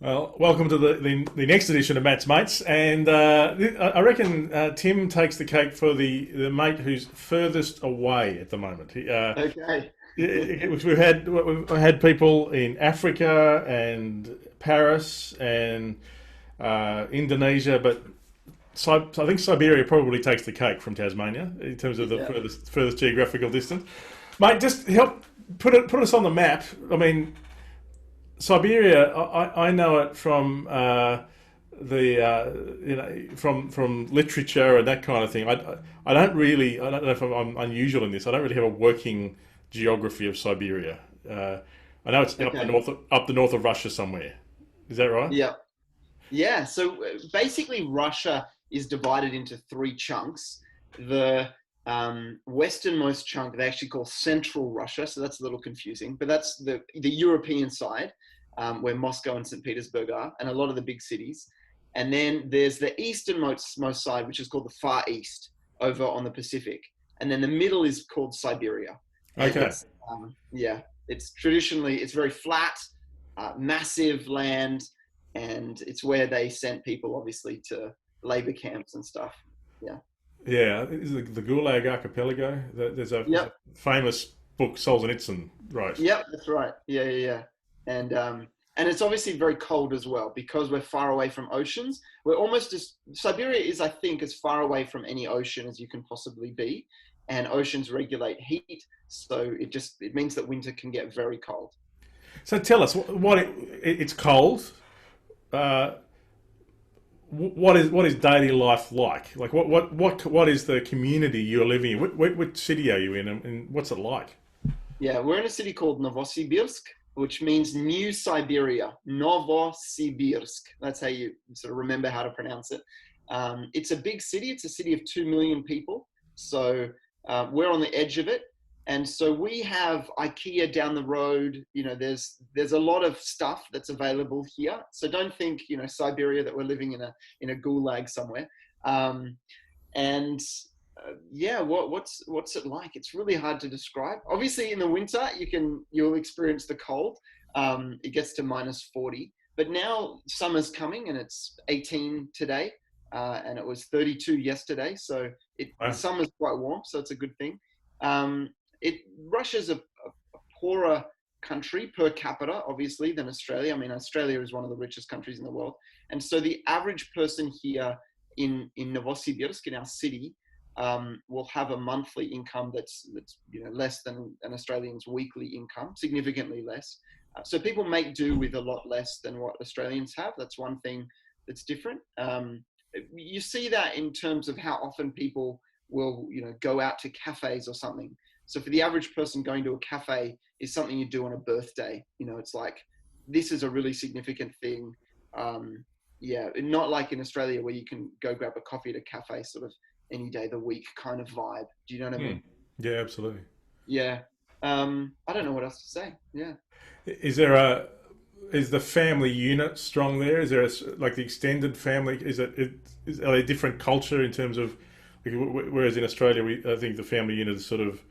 Well, welcome to the next edition of Matt's Mates, and I reckon Tim takes the cake for the mate who's furthest away at the moment. Okay. We've had people in Africa and Paris and Indonesia, but I think Siberia probably takes the cake from Tasmania in terms of the Yeah. furthest geographical distance. Mate, just help put us on the map. I mean, Siberia, I know it from the from literature and that kind of thing. I don't know if I'm unusual in this. I don't really have a working geography of Siberia. I know it's Okay. up the north of Russia somewhere. Is that right? Yeah. Yeah. So basically, Russia is divided into three chunks. The westernmost chunk they actually call Central Russia, so that's a little confusing. But that's the European side, where Moscow and St. Petersburg are, and a lot of the big cities. And then there's the easternmost side, which is called the Far East, over on the Pacific. And then the middle is called Siberia, and Okay. it's very flat, massive land, and it's where they sent people obviously to labor camps and stuff. Yeah. Yeah, is the Gulag Archipelago. There's a Yep. famous book, Solzhenitsyn, right? Yep. That's right. Yeah. Yeah. Yeah. And and it's obviously very cold as well because we're far away from oceans. We're almost as Siberia is, I think, as far away from any ocean as you can possibly be, and oceans regulate heat, so it means that winter can get very cold. So tell us it's cold. Uh, what is daily life like? Like what is the community you're living in? What city are you in, and what's it like? Yeah, we're in a city called Novosibirsk, which means New Siberia. Novosibirsk. That's how you sort of remember how to pronounce it. It's a big city. It's a city of 2 million people. So we're on the edge of it. And so we have IKEA down the road. There's a lot of stuff that's available here. So don't think, Siberia, that we're living in a gulag somewhere. Um, and yeah, what's it like? It's really hard to describe. Obviously, in the winter, you'll experience the cold. It gets to -40, but now summer's coming and it's 18 today, and it was 32 yesterday. So the Uh, summer's quite warm, so it's a good thing. Russia's a poorer country per capita, obviously, than Australia. I mean, Australia is one of the richest countries in the world, and so the average person here in Novosibirsk, in our city, will have a monthly income that's less than an Australian's weekly income, significantly less. So people make do with a lot less than what Australians have. That's one thing that's different. You see that in terms of how often people will go out to cafes or something. So for the average person, going to a cafe is something you do on a birthday. It's like, this is a really significant thing. Yeah, not like in Australia where you can go grab a coffee at a cafe sort of any day of the week kind of vibe. Do you know what I hmm. mean? Yeah, absolutely. Yeah. I don't know what else to say. Yeah. Is there a is the family unit strong there? Is there like the extended family? Are they different culture in terms of whereas in Australia I think the family unit is sort of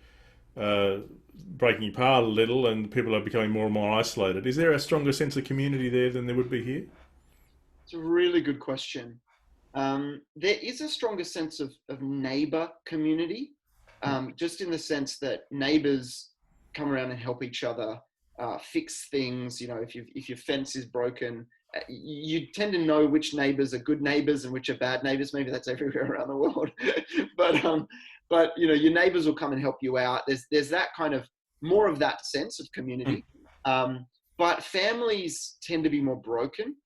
breaking apart a little, and people are becoming more and more isolated. Is there a stronger sense of community there than there would be here? It's a really good question. There is a stronger sense of neighbor community, just in the sense that neighbors come around and help each other fix things. If your fence is broken, you tend to know which neighbors are good neighbors and which are bad neighbors. Maybe that's everywhere around the world, but your neighbors will come and help you out. There's that kind of more of that sense of Hmm. community. Um, but families tend to be more broken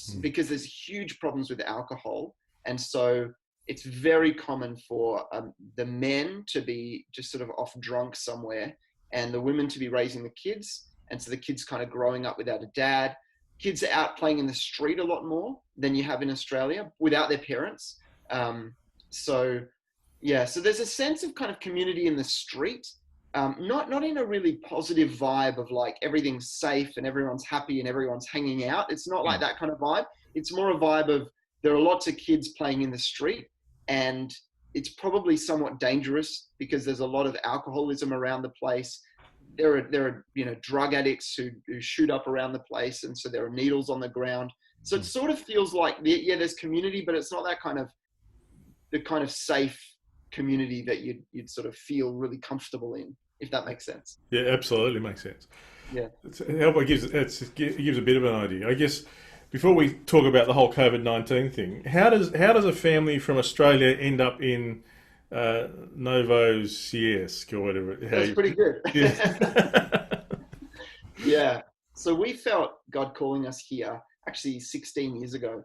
Hmm. because there's huge problems with alcohol, and so it's very common for the men to be just sort of off drunk somewhere, and the women to be raising the kids, and so the kids kind of growing up without a dad. Kids are out playing in the street a lot more than you have in Australia without their parents. Um, so yeah, so there's a sense of kind of community in the street, not in a really positive vibe of like everything's safe and everyone's happy and everyone's hanging out. It's not like Hmm. that kind of vibe. It's more a vibe of there are lots of kids playing in the street, and it's probably somewhat dangerous because there's a lot of alcoholism around the place. there are drug addicts who shoot up around the place, and so there are needles on the ground. So it sort of feels like there's community, but it's not that kind of the kind of safe community that you'd sort of feel really comfortable in, if that makes sense. Yeah, absolutely makes sense. Yeah. It gives a bit of an idea. I guess before we talk about the whole COVID-19 thing, how does a family from Australia end up in Novosibirsk or whatever? That's pretty good. Yeah. Yeah. So we felt God calling us here actually 16 years ago.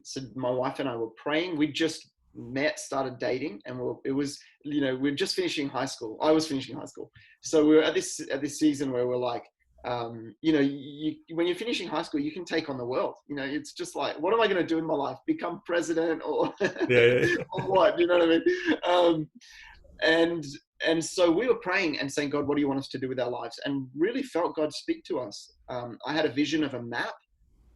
So my wife and I were praying. We just met, started dating, and we're just finishing high school. I was finishing high school. So we were at this season where we're like, when you're finishing high school, you can take on the world. It's just like, what am I going to do in my life? Become president or, Yeah. or what? You know what I mean? And so we were praying and saying, God, what do you want us to do with our lives? And really felt God speak to us. I had a vision of a map.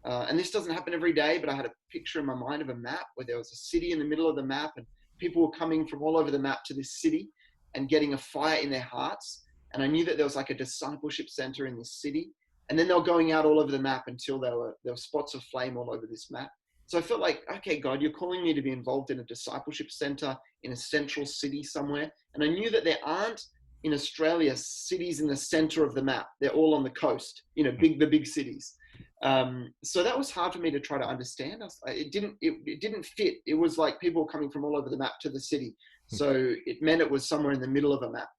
And this doesn't happen every day, but I had a picture in my mind of a map where there was a city in the middle of the map, and people were coming from all over the map to this city and getting a fire in their hearts. And I knew that there was like a discipleship center in this city. And then they were going out all over the map until there were spots of flame all over this map. So I felt like, okay, God, you're calling me to be involved in a discipleship center in a central city somewhere. And I knew that there aren't in Australia cities in the center of the map. They're all on the coast, the big cities. So that was hard for me to try to understand. It didn't fit. It was like people were coming from all over the map to the city. So it meant it was somewhere in the middle of a map.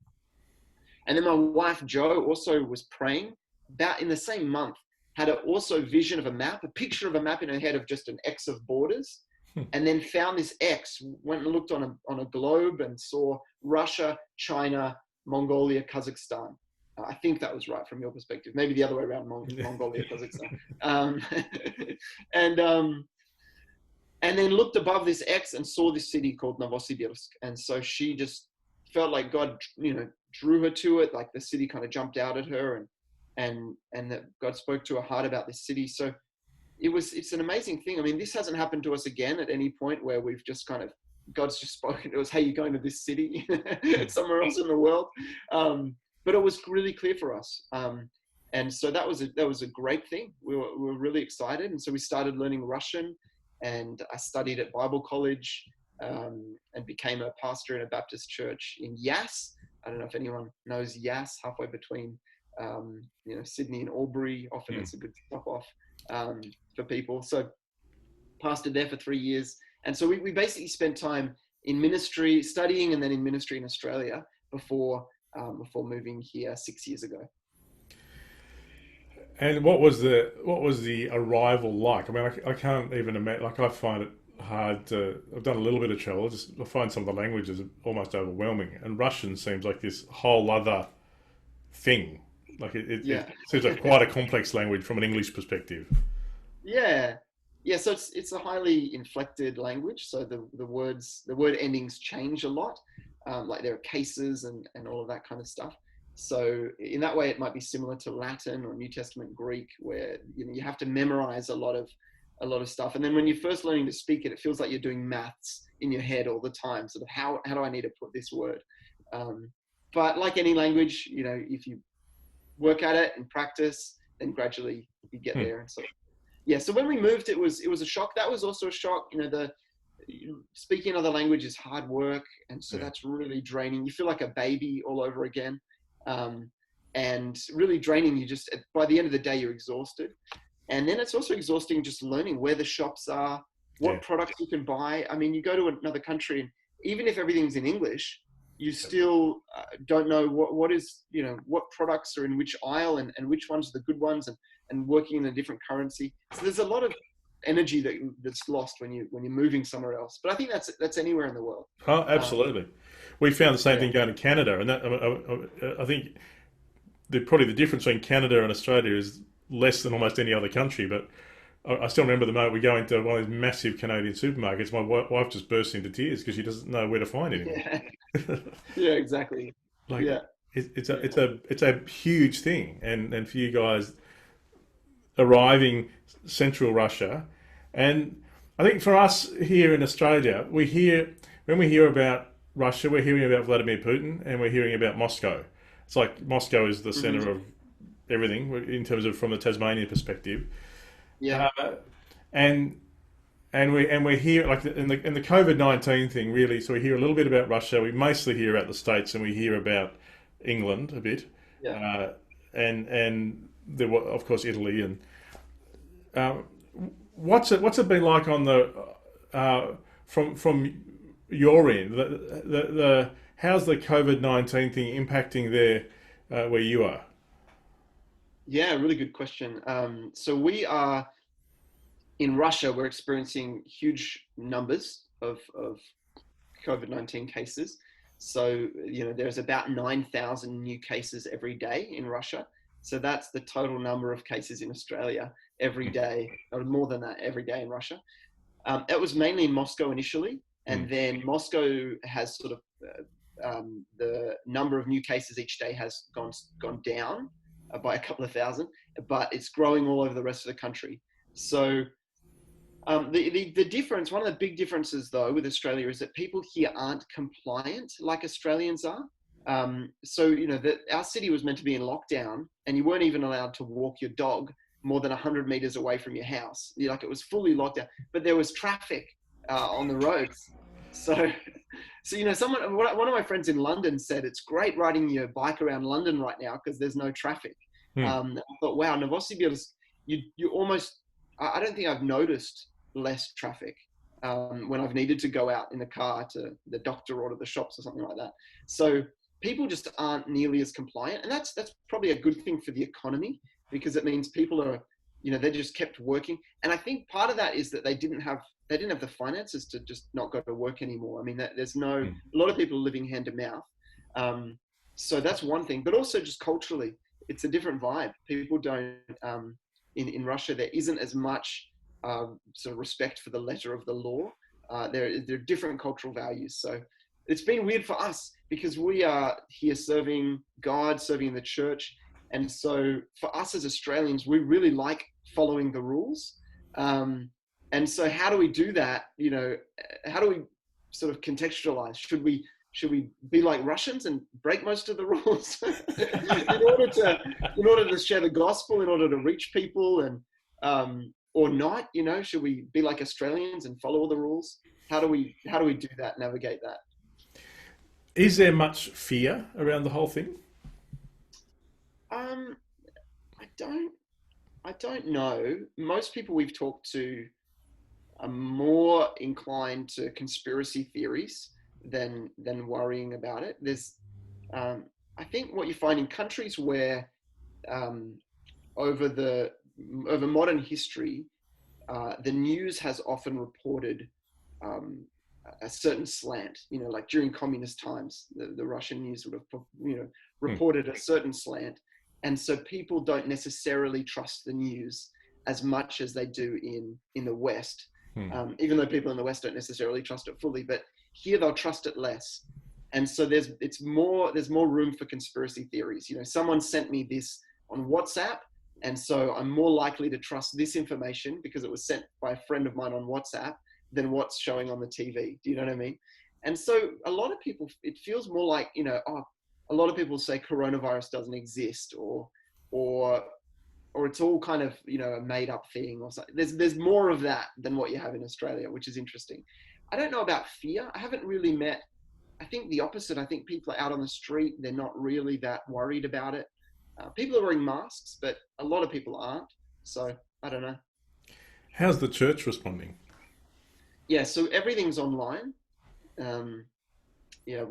And then my wife, Jo, also was praying about in the same month, had also vision of a map, a picture of a map in her head of just an X of borders, and then found this X, went and looked on a globe and saw Russia, China, Mongolia, Kazakhstan. I think that was right from your perspective. Maybe the other way around, Mongolia, Kazakhstan. And then looked above this X and saw this city called Novosibirsk. And so she just felt like God, drew her to it. Like the city kind of jumped out at her, and that God spoke to her heart about this city. So it's an amazing thing. I mean, this hasn't happened to us again at any point where we've just kind of, God's just spoken to us, hey, you're going to this city somewhere else in the world. But it was really clear for us. And so that was a great thing. We were really excited. And so we started learning Russian, and I studied at Bible college, and became a pastor in a Baptist church in Yass. I don't know if anyone knows Yass, halfway between, Sydney and Albury. Often it's a good stop off for people. So pastored there for 3 years. And so we basically spent time in ministry, studying, and then in ministry in Australia before moving here 6 years ago. And what was the arrival like? I mean, I can't even imagine. Like, I find it hard to. I've done a little bit of travel. I find some of the languages almost overwhelming, and Russian seems like this whole other thing. Like it seems like quite a complex language from an English perspective. Yeah. So it's a highly inflected language. So the word endings change a lot. Like there are cases and all of that kind of stuff. So in that way, it might be similar to Latin or New Testament Greek, where you have to memorize a lot of stuff. And then when you're first learning to speak it, it feels like you're doing maths in your head all the time. Sort of how do I need to put this word? But like any language, if you work at it and practice, then gradually you get there. And so when we moved, it was a shock. That was also a shock. Speaking another language is hard work, and so that's really draining. You feel like a baby all over again, and really draining. You just, by the end of the day, you're exhausted. And then it's also exhausting just learning where the shops are, what products you can buy. I mean, you go to another country, and even if everything's in English, you still don't know what products are in which aisle and which ones are the good ones, and working in a different currency. So there's a lot of energy that's lost when you're moving somewhere else. But I think that's anywhere in the world. Oh, absolutely. We found the same thing going to Canada, and that, I think probably the difference between Canada and Australia is less than almost any other country. But I still remember the moment we go into one of these massive Canadian supermarkets, my wife just burst into tears because she doesn't know where to find anything. Yeah, exactly. It's a huge thing, and for you guys arriving central Russia, and I think for us here in Australia, when we hear about Russia, we're hearing about Vladimir Putin, and we're hearing about Moscow. It's like Moscow is the hmm center of everything in terms of from the Tasmanian perspective, Yeah. uh, and we hear like in the COVID-19 thing really. So we hear a little bit about Russia. We mostly hear about the States, and we hear about England a bit, Yeah. uh, and there were of course Italy and um, what's it been like on the from your end? The how's the COVID-19 thing impacting there where you are? Yeah, really good question. So we are in Russia. We're experiencing huge numbers of COVID-19 cases. So, there's about 9,000 new cases every day in Russia. So that's the total number of cases in Australia every day, or more than that, every day in Russia. It was mainly in Moscow initially, and Mm. then Moscow has sort of the number of new cases each day has gone down by a couple of thousand, but it's growing all over the rest of the country. So the difference, one of the big differences though with Australia is that people here aren't compliant like Australians are. So our city was meant to be in lockdown, and you weren't even allowed to walk your dog more than 100 meters away from your house. Like, it was fully locked down, but there was traffic on the roads. So, one of my friends in London said it's great riding your bike around London right now because there's no traffic. Hmm. But wow, Novosibirsk, you almost, I don't think I've noticed less traffic when I've needed to go out in the car to the doctor or to the shops or something like that. So people just aren't nearly as compliant, and that's probably a good thing for the economy, because it means people are, they just kept working. And I think part of that is that they didn't have the finances to just not go to work anymore. I mean, there's a lot of people living hand to mouth. So that's one thing, but also just culturally, it's a different vibe. People don't, in Russia, there isn't as much sort of respect for the letter of the law. There are different cultural values. So it's been weird for us because we are here serving God, serving the church. And so for us as Australians, we really like following the rules. And so how do we do that? How do we sort of contextualize? Should we be like Russians and break most of the rules in order to share the gospel, in order to reach people, and or not? Should we be like Australians and follow all the rules? How do we do that? Navigate that? Is there much fear around the whole thing? Um, I don't know. Most people we've talked to are more inclined to conspiracy theories than worrying about it. Um, I think what you find in countries where um, over modern history, the news has often reported um, a certain slant. Like during communist times, the Russian news would have Hmm. reported a certain slant, and so people don't necessarily trust the news as much as they do in the West. Hmm. Even though people in the West don't necessarily trust it fully, but here they'll trust it less. And so there's more room for conspiracy theories. Someone sent me this on WhatsApp, and so I'm more likely to trust this information because it was sent by a friend of mine on WhatsApp than what's showing on the TV. Do you know what I mean? And so a lot of people, it feels more like, a lot of people say coronavirus doesn't exist, or it's all kind of, a made up thing or something. There's more of that than what you have in Australia, which is interesting. I don't know about fear. I haven't really met, I think the opposite. I think people are out on the street. They're not really that worried about it. People are wearing masks, but a lot of people aren't. So I don't know. How's the church responding? Yeah, so everything's online. Um, I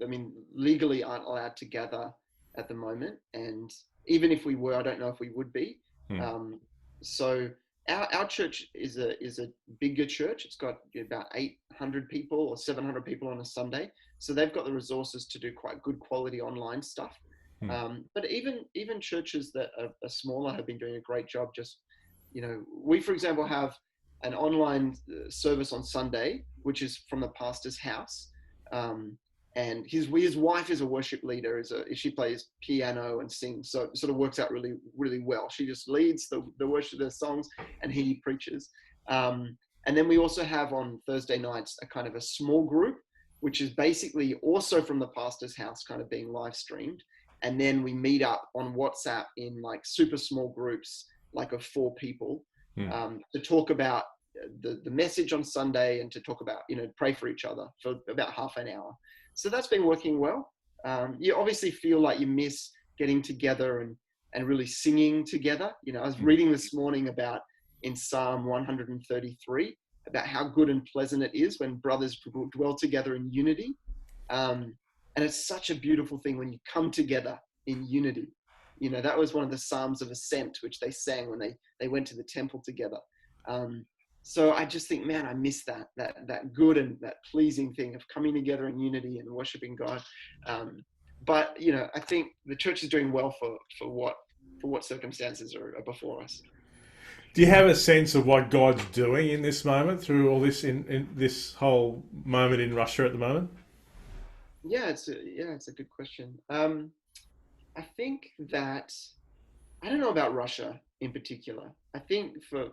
mean, legally aren't allowed to gather at the moment, and even if we were, I don't know if we would be. Hmm. So our church is a bigger church. It's got about 800 people or 700 people on a Sunday, so they've got the resources to do quite good quality online stuff. Hmm. But even churches that are smaller have been doing a great job. Just we, for example, have an online service on Sunday, which is from the pastor's house. And his wife is a worship leader. She plays piano and sings, so it sort of works out really, really well. She just leads the worship, the songs, and he preaches. And then we also have on Thursday nights a kind of a small group, which is basically also from the pastor's house, kind of being live streamed. and then we meet up on WhatsApp in like super small groups, like of 4 people, to talk about the message on Sunday, and to talk about, pray for each other for about half an hour. So that's been working well. You obviously feel like you miss getting together and really singing together. I was reading this morning about in Psalm 133 about how good and pleasant it is when brothers dwell together in unity. And it's such a beautiful thing when you come together in unity. That was one of the Psalms of Ascent, which they sang when they went to the temple together. So I just think, man, I miss that good and that pleasing thing of coming together in unity and worshiping God. But I think the church is doing well for what circumstances are before us. Do you have a sense of what God's doing in this moment through all this in this whole moment in Russia at the moment? Yeah, it's a good question. I think that I don't know about Russia in particular. I think for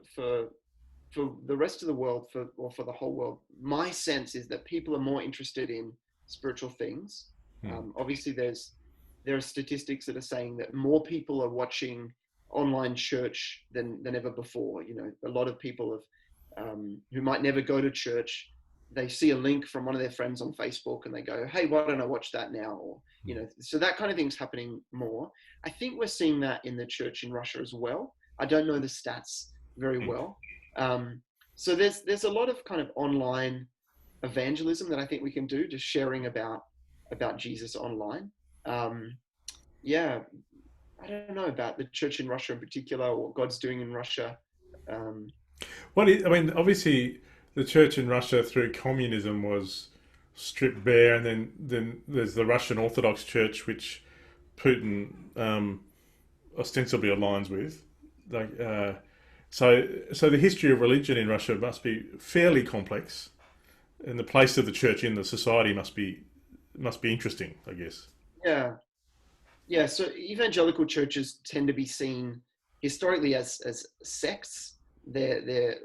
the rest of the world, for the whole world, my sense is that people are more interested in spiritual things. Obviously, there are statistics that are saying that more people are watching online church than ever before. A lot of people who might never go to church, they see a link from one of their friends on Facebook and they go, hey, why don't I watch that now? Or, so that kind of thing's happening more. I think we're seeing that in the church in Russia as well. I don't know the stats very well. So there's a lot of kind of online evangelism that I think we can do, just sharing about Jesus online. Yeah, I don't know about the church in Russia in particular, or what God's doing in Russia. Obviously, the church in Russia through communism was stripped bare, and then there's the Russian Orthodox Church, which Putin ostensibly aligns with. So the history of religion in Russia must be fairly complex, and the place of the church in the society must be interesting, I guess. Yeah. So evangelical churches tend to be seen historically as sects. They're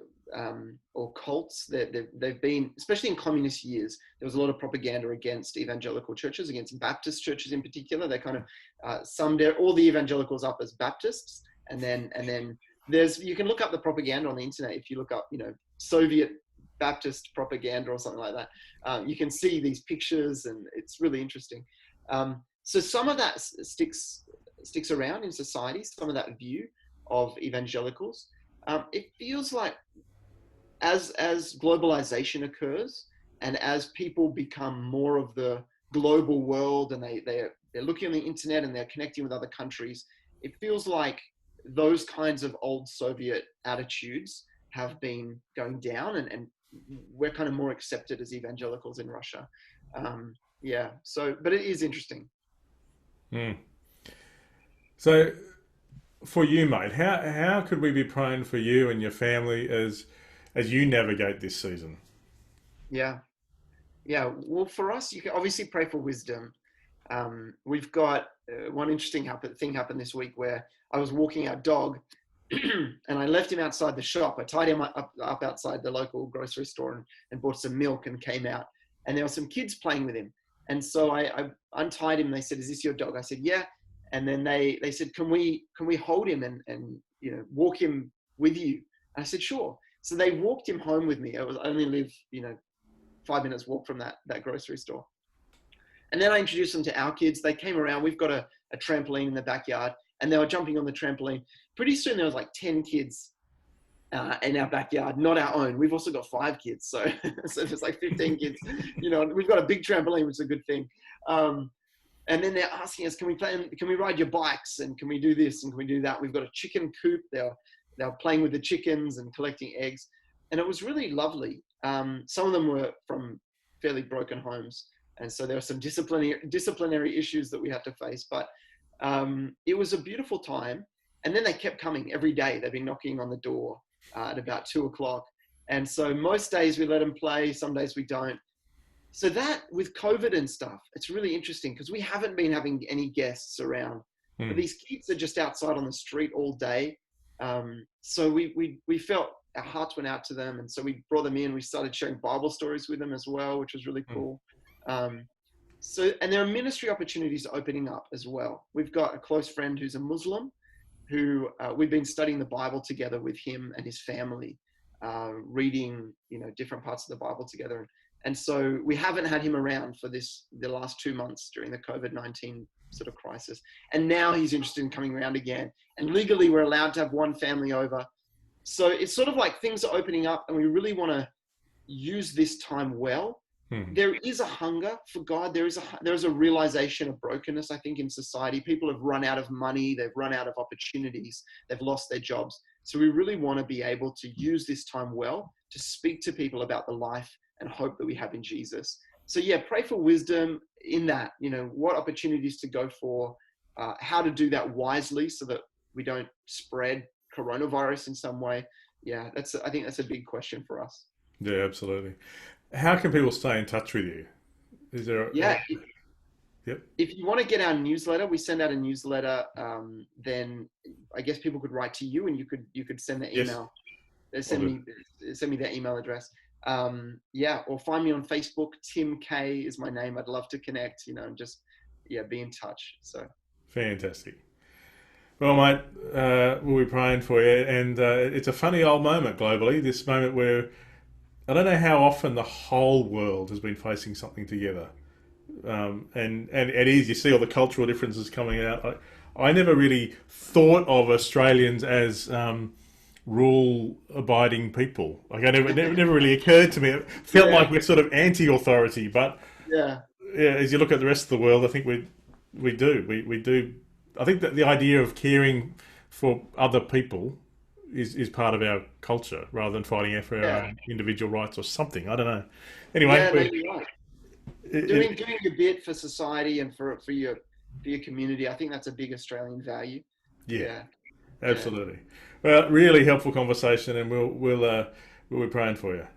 or cults. They've been, especially in communist years, there was a lot of propaganda against evangelical churches, against Baptist churches in particular. They kind of summed all the evangelicals up as Baptists, and then you can look up the propaganda on the internet. If you look up, Soviet Baptist propaganda or something like that, you can see these pictures, and it's really interesting. So some of that sticks around in society, some of that view of evangelicals. It feels like as globalization occurs, and as people become more of the global world, and they're looking on the internet and they're connecting with other countries, it feels like those kinds of old Soviet attitudes have been going down, and we're kind of more accepted as evangelicals in Russia. But it is interesting. So for you, mate, how could we be praying for you and your family as you navigate this season? Yeah. Well, for us, you can obviously pray for wisdom. We've got one interesting thing happened this week where I was walking our dog and I left him outside the shop. I tied him up outside the local grocery store and bought some milk and came out, and there were some kids playing with him. And so I untied him. They said, "Is this your dog?" I said, "Yeah." And then they said, "Can we hold him and walk him with you?" And I said, "Sure." So they walked him home with me. I only live 5 minutes walk from that grocery store. And then I introduced them to our kids. They came around. We've got a trampoline in the backyard, and they were jumping on the trampoline. Pretty soon there was like 10 kids in our backyard, not our own. We've also got 5 kids, so there's like 15 kids. We've got a big trampoline, which is a good thing. And then they're asking us, can we ride your bikes, and can we do this and can we do that? We've got a chicken coop. They're playing with the chickens and collecting eggs, and it was really lovely. Some of them were from fairly broken homes, and so there were some disciplinary issues that we had to face. But it was a beautiful time. And then they kept coming every day. They've been knocking on the door at about 2:00. And so most days we let them play, some days we don't. So that with COVID and stuff, it's really interesting because we haven't been having any guests around. But these kids are just outside on the street all day. So we felt our hearts went out to them. And so we brought them in. We started sharing Bible stories with them as well, which was really cool. So, and there are ministry opportunities opening up as well. We've got a close friend who's a Muslim, who we've been studying the Bible together with him and his family, reading, different parts of the Bible together. And so we haven't had him around for the last 2 months during the COVID-19 sort of crisis. And now he's interested in coming around again. And legally, we're allowed to have one family over. So it's sort of like things are opening up, and we really want to use this time well. There is a hunger for God. There is a realization of brokenness, I think, in society. People have run out of money. They've run out of opportunities. They've lost their jobs. So we really want to be able to use this time well to speak to people about the life and hope that we have in Jesus. So yeah, pray for wisdom in that, what opportunities to go for, how to do that wisely so that we don't spread coronavirus in some way. Yeah, I think that's a big question for us. Yeah, absolutely. How can people stay in touch with you? Is there? Yeah, Yep. if you want to get our newsletter, we send out a newsletter. Then I guess people could write to you, and you could send the Yes. email. Send me their email address. Yeah, or find me on Facebook. Tim K is my name. I'd love to connect. And just be in touch. So Fantastic. Well, mate, we'll be praying for you. And it's a funny old moment globally. This moment where I don't know how often the whole world has been facing something together. And it is, you see all the cultural differences coming out. I never really thought of Australians as rule-abiding people. Like it never really occurred to me. It felt like we're sort of anti-authority, but yeah, as you look at the rest of the world, I think we do. I think that the idea of caring for other people is part of our culture rather than fighting for our own individual rights or something. I don't know. Anyway, you're right. Doing a bit for society and for your community, I think that's a big Australian value. Yeah, absolutely. Well, really helpful conversation, and we'll be praying for you.